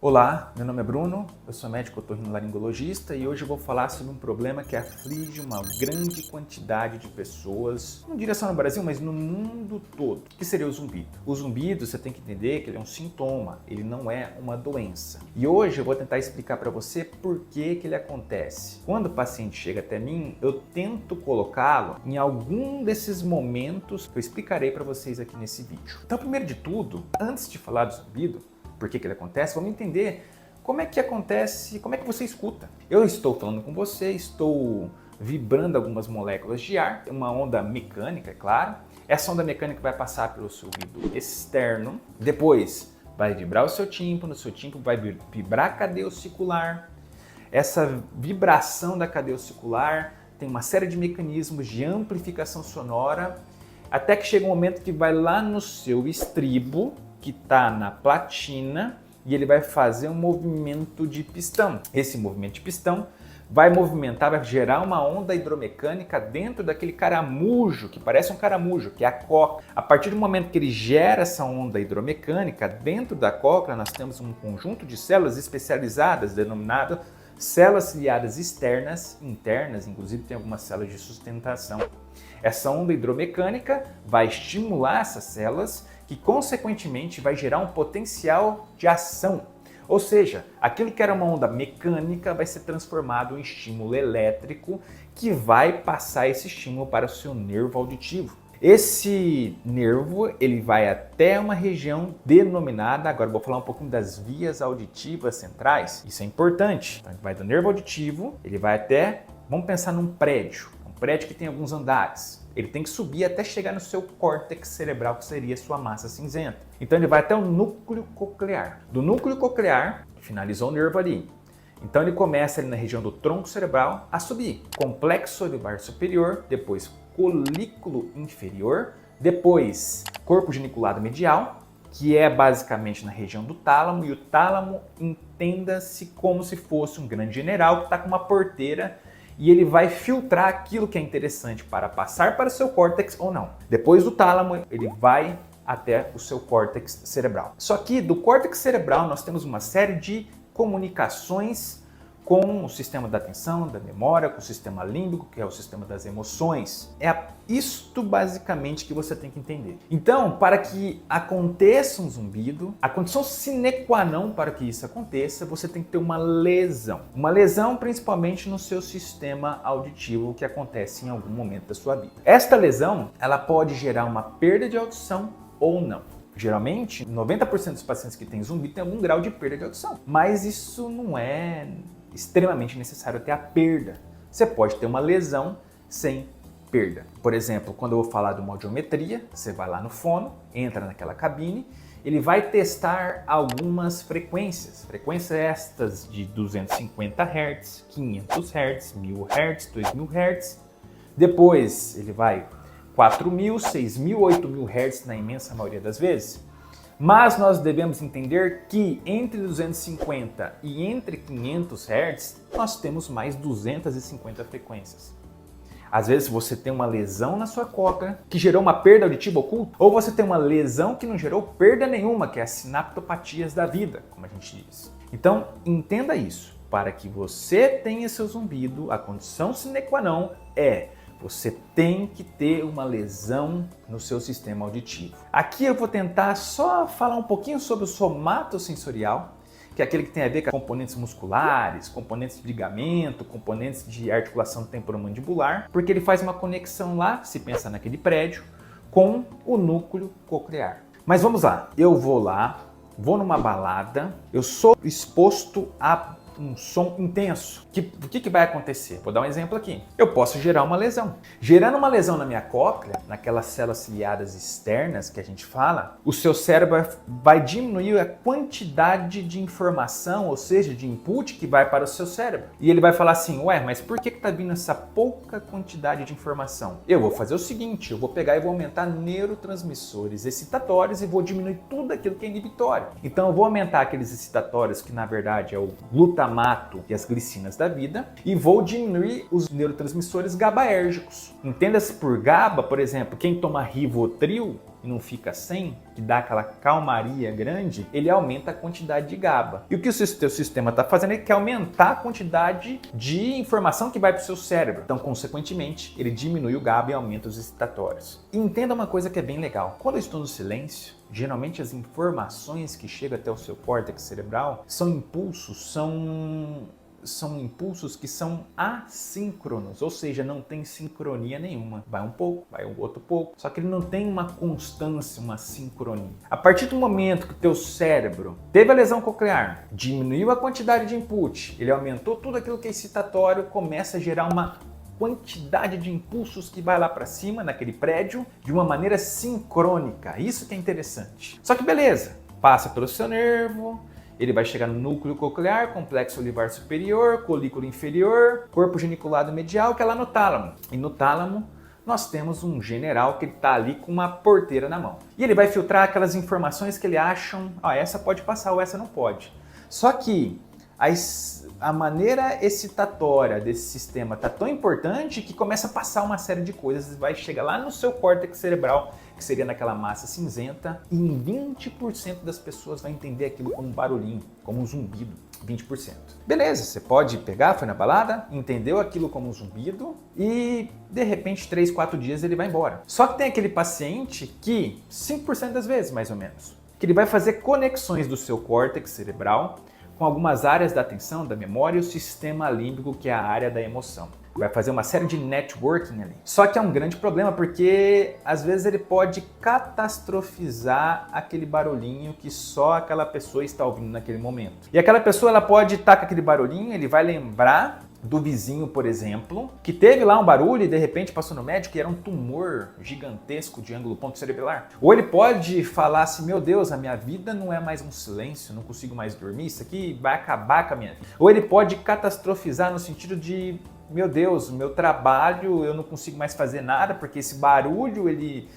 Olá, meu nome é Bruno, eu sou médico otorrinolaringologista e hoje eu vou falar sobre um problema que aflige uma grande quantidade de pessoas, não diria só no Brasil, mas no mundo todo, que seria o zumbido. O zumbido, você tem que entender que ele é um sintoma, ele não é uma doença. E hoje eu vou tentar explicar para você por que ele acontece. Quando o paciente chega até mim, eu tento colocá-lo em algum desses momentos que eu explicarei para vocês aqui nesse vídeo. Então, primeiro de tudo, antes de falar do zumbido, por que ele acontece, vamos entender como é que acontece, como é que você escuta. Eu estou falando com você, estou vibrando algumas moléculas de ar, uma onda mecânica, é claro. Essa onda mecânica vai passar pelo seu ouvido externo, depois vai vibrar o seu tímpano vai vibrar a cadeia ossicular. Essa vibração da cadeia ossicular tem uma série de mecanismos de amplificação sonora, até que chega um momento que vai lá no seu estribo, que está na platina, e ele vai fazer um movimento de pistão. Esse movimento de pistão vai movimentar, vai gerar uma onda hidromecânica dentro daquele caramujo, que parece um caramujo, que é a cóclea. A partir do momento que ele gera essa onda hidromecânica, dentro da cóclea nós temos um conjunto de células especializadas, denominado células ciliadas externas, internas, inclusive tem algumas células de sustentação. Essa onda hidromecânica vai estimular essas células, que consequentemente vai gerar um potencial de ação. Ou seja, aquilo que era uma onda mecânica vai ser transformado em estímulo elétrico que vai passar esse estímulo para o seu nervo auditivo. Esse nervo ele vai até uma região denominada, agora vou falar um pouquinho das vias auditivas centrais, isso é importante. Então ele vai do nervo auditivo, ele vai até, vamos pensar num prédio, um prédio que tem alguns andares. Ele tem que subir até chegar no seu córtex cerebral, que seria a sua massa cinzenta. Então ele vai até o núcleo coclear. Do núcleo coclear, finalizou o nervo ali. Então ele começa ali na região do tronco cerebral a subir. Complexo olivar superior, depois colículo inferior, depois corpo geniculado medial, que é basicamente na região do tálamo, e o tálamo entenda-se como se fosse um grande general que está com uma porteira e ele vai filtrar aquilo que é interessante para passar para o seu córtex ou não. Depois do tálamo, ele vai até o seu córtex cerebral. Só que do córtex cerebral nós temos uma série de comunicações com o sistema da atenção, da memória, com o sistema límbico, que é o sistema das emoções. É isto basicamente que você tem que entender. Então, para que aconteça um zumbido, a condição sine qua non para que isso aconteça, você tem que ter uma lesão. Uma lesão principalmente no seu sistema auditivo que acontece em algum momento da sua vida. Esta lesão, ela pode gerar uma perda de audição ou não. Geralmente, 90% dos pacientes que têm zumbido têm algum grau de perda de audição, mas isso não é extremamente necessário ter a perda. Você pode ter uma lesão sem perda. Por exemplo, quando eu vou falar de uma audiometria, você vai lá no fono, entra naquela cabine, ele vai testar algumas frequências. Frequências estas de 250 Hz, 500 Hz, 1000 Hz, 2000 Hz. Depois ele vai 4.000, 6.000, 8.000 Hz na imensa maioria das vezes. Mas nós devemos entender que entre 250 e entre 500 Hz, nós temos mais 250 frequências. Às vezes você tem uma lesão na sua cóclea que gerou uma perda auditiva oculta, ou você tem uma lesão que não gerou perda nenhuma, que é as sinaptopatias da vida, como a gente diz. Então, entenda isso. Para que você tenha seu zumbido, a condição sine qua non é: você tem que ter uma lesão no seu sistema auditivo. Aqui eu vou tentar só falar um pouquinho sobre o somatosensorial, que é aquele que tem a ver com componentes musculares, componentes de ligamento, componentes de articulação temporomandibular, porque ele faz uma conexão lá, se pensa naquele prédio, com o núcleo coclear. Mas vamos lá, eu vou lá, vou numa balada, eu sou exposto a um som intenso. O que vai acontecer? Vou dar um exemplo aqui. Eu posso gerar uma lesão. Gerando uma lesão na minha cóclea, naquelas células ciliadas externas que a gente fala, o seu cérebro vai diminuir a quantidade de informação, ou seja, de input que vai para o seu cérebro. E ele vai falar assim: ué, mas por que está vindo essa pouca quantidade de informação? Eu vou fazer o seguinte, eu vou pegar e vou aumentar neurotransmissores excitatórios e vou diminuir tudo aquilo que é inibitório. Então eu vou aumentar aqueles excitatórios que na verdade é o glutamato e as glicinas da vida, e vou diminuir os neurotransmissores GABAérgicos. Entenda-se por GABA, por exemplo, quem toma Rivotril e não fica 100, que dá aquela calmaria grande, ele aumenta a quantidade de GABA. E o que o seu sistema está fazendo é que aumentar a quantidade de informação que vai para o seu cérebro. Então, consequentemente, ele diminui o GABA e aumenta os excitatórios. E entenda uma coisa que é bem legal. Quando eu estou no silêncio, geralmente as informações que chegam até o seu córtex cerebral são impulsos que são assíncronos, ou seja, não tem sincronia nenhuma. Vai um pouco, vai um outro pouco, só que ele não tem uma constância, uma sincronia. A partir do momento que o teu cérebro teve a lesão coclear, diminuiu a quantidade de input, ele aumentou tudo aquilo que é excitatório, começa a gerar uma quantidade de impulsos que vai lá para cima, naquele prédio, de uma maneira sincrônica. Isso que é interessante. Só que beleza, passa pelo seu nervo, ele vai chegar no núcleo coclear, complexo olivar superior, colículo inferior, corpo geniculado medial, que é lá no tálamo. E no tálamo nós temos um general que está ali com uma porteira na mão. E ele vai filtrar aquelas informações que ele acham, essa pode passar ou essa não pode. Só que a maneira excitatória desse sistema está tão importante que começa a passar uma série de coisas e vai chegar lá no seu córtex cerebral, que seria naquela massa cinzenta, e em 20% das pessoas vai entender aquilo como um barulhinho, como um zumbido. 20%. Beleza, você pode pegar, foi na balada, entendeu aquilo como um zumbido e de repente 3, 4 dias ele vai embora. Só que tem aquele paciente que, 5% das vezes mais ou menos, que ele vai fazer conexões do seu córtex cerebral com algumas áreas da atenção, da memória e o sistema límbico, que é a área da emoção. Vai fazer uma série de networking ali. Só que é um grande problema porque às vezes ele pode catastrofizar aquele barulhinho que só aquela pessoa está ouvindo naquele momento. E aquela pessoa ela pode estar com aquele barulhinho, ele vai lembrar do vizinho, por exemplo, que teve lá um barulho e de repente passou no médico e era um tumor gigantesco de ângulo ponto cerebelar. Ou ele pode falar assim, meu Deus, a minha vida não é mais um silêncio, não consigo mais dormir, isso aqui vai acabar com a minha vida. Ou ele pode catastrofizar no sentido de, meu Deus, meu trabalho, eu não consigo mais fazer nada porque esse barulho, ele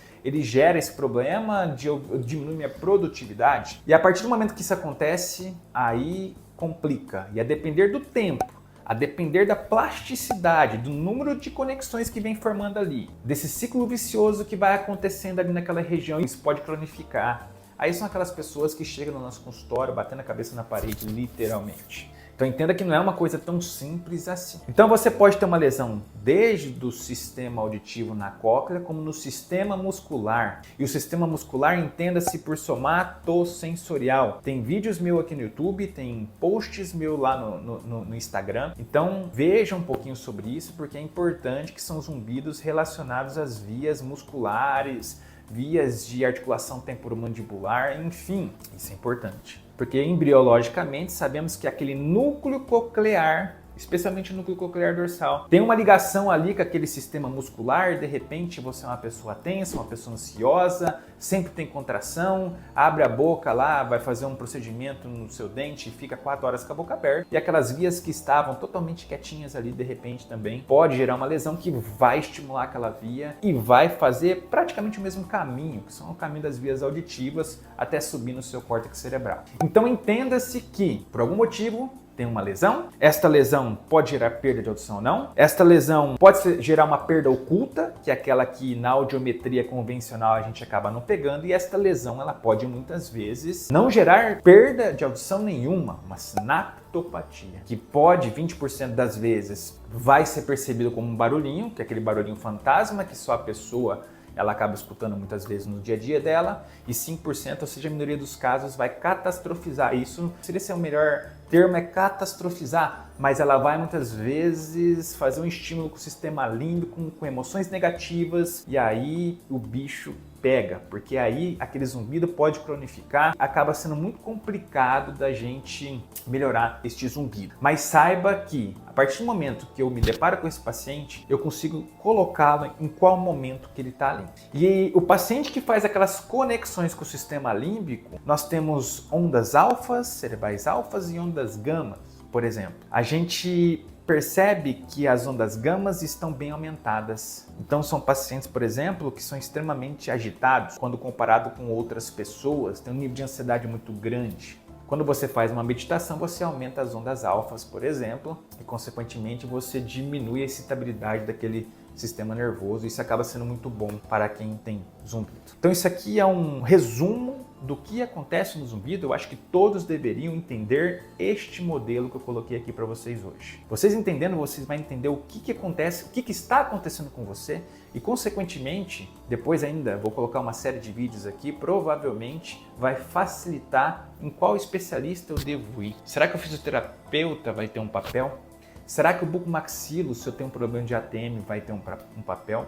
gera esse problema de eu diminuir minha produtividade. E a partir do momento que isso acontece, aí complica. E a depender do tempo, a depender da plasticidade, do número de conexões que vem formando ali, desse ciclo vicioso que vai acontecendo ali naquela região, isso pode cronificar. Aí são aquelas pessoas que chegam no nosso consultório batendo a cabeça na parede, literalmente. Então entenda que não é uma coisa tão simples assim. Então você pode ter uma lesão desde o sistema auditivo na cóclea, como no sistema muscular. E o sistema muscular entenda-se por somatosensorial. Tem vídeos meus aqui no YouTube, tem posts meus lá no Instagram. Então veja um pouquinho sobre isso, porque é importante que são zumbidos relacionados às vias musculares, vias de articulação temporomandibular, enfim, isso é importante. Porque embriologicamente sabemos que aquele núcleo coclear, especialmente o núcleo coclear dorsal, tem uma ligação ali com aquele sistema muscular. De repente você é uma pessoa tensa, uma pessoa ansiosa, sempre tem contração, abre a boca lá, vai fazer um procedimento no seu dente e fica 4 horas com a boca aberta. E aquelas vias que estavam totalmente quietinhas ali, de repente também pode gerar uma lesão que vai estimular aquela via e vai fazer praticamente o mesmo caminho, que são o caminho das vias auditivas até subir no seu córtex cerebral. Então entenda-se que, por algum motivo, tem uma lesão. Esta lesão pode gerar perda de audição ou não. Esta lesão pode gerar uma perda oculta, que é aquela que na audiometria convencional a gente acaba não pegando. E esta lesão ela pode muitas vezes não gerar perda de audição nenhuma, uma sinaptopatia, que pode 20% das vezes vai ser percebido como um barulhinho, que é aquele barulhinho fantasma que só a pessoa ela acaba escutando muitas vezes no dia a dia dela, e 5%, ou seja, a minoria dos casos, vai catastrofizar. Isso seria ser o melhor termo, é catastrofizar, mas ela vai muitas vezes fazer um estímulo com o sistema límbico, com emoções negativas, e aí o bicho pega, porque aí aquele zumbido pode cronificar, acaba sendo muito complicado da gente melhorar este zumbido. Mas saiba que a partir do momento que eu me deparo com esse paciente, eu consigo colocá-lo em qual momento que ele está ali. E o paciente que faz aquelas conexões com o sistema límbico, nós temos ondas alfas, cerebrais alfas e ondas gamas, por exemplo. A gente percebe que as ondas gamas estão bem aumentadas. Então são pacientes, por exemplo, que são extremamente agitados quando comparado com outras pessoas, tem um nível de ansiedade muito grande. Quando você faz uma meditação, você aumenta as ondas alfas, por exemplo, e consequentemente você diminui a excitabilidade daquele sistema nervoso. Isso acaba sendo muito bom para quem tem zumbido. Então isso aqui é um resumo do que acontece no zumbido. Eu acho que todos deveriam entender este modelo que eu coloquei aqui para vocês hoje. Vocês entendendo, vocês vão entender o que acontece, o que está acontecendo com você e, consequentemente, depois ainda vou colocar uma série de vídeos aqui, provavelmente vai facilitar em qual especialista eu devo ir. Será que o fisioterapeuta vai ter um papel? Será que o bucomaxilo, se eu tenho um problema de ATM, vai ter um papel?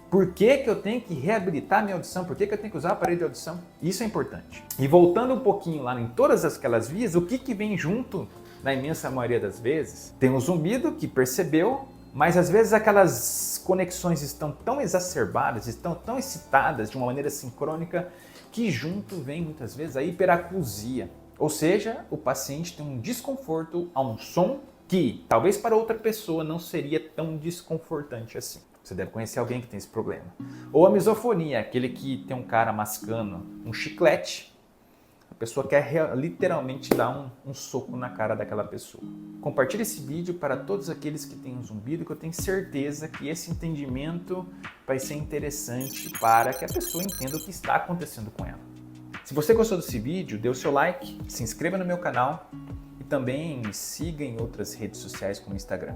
Por que eu tenho que reabilitar minha audição? Por que eu tenho que usar o aparelho de audição? Isso é importante. E voltando um pouquinho lá em todas aquelas vias, o que vem junto, na imensa maioria das vezes? Tem um zumbido que percebeu, mas às vezes aquelas conexões estão tão exacerbadas, estão tão excitadas de uma maneira sincrônica, que junto vem muitas vezes a hiperacusia. Ou seja, o paciente tem um desconforto a um som que talvez para outra pessoa não seria tão desconfortante assim. Você deve conhecer alguém que tem esse problema. Ou a misofonia, aquele que tem um cara mascando um chiclete, a pessoa quer literalmente dar um soco na cara daquela pessoa. Compartilhe esse vídeo para todos aqueles que têm um zumbido, que eu tenho certeza que esse entendimento vai ser interessante para que a pessoa entenda o que está acontecendo com ela. Se você gostou desse vídeo, dê o seu like, se inscreva no meu canal e também me siga em outras redes sociais como o Instagram.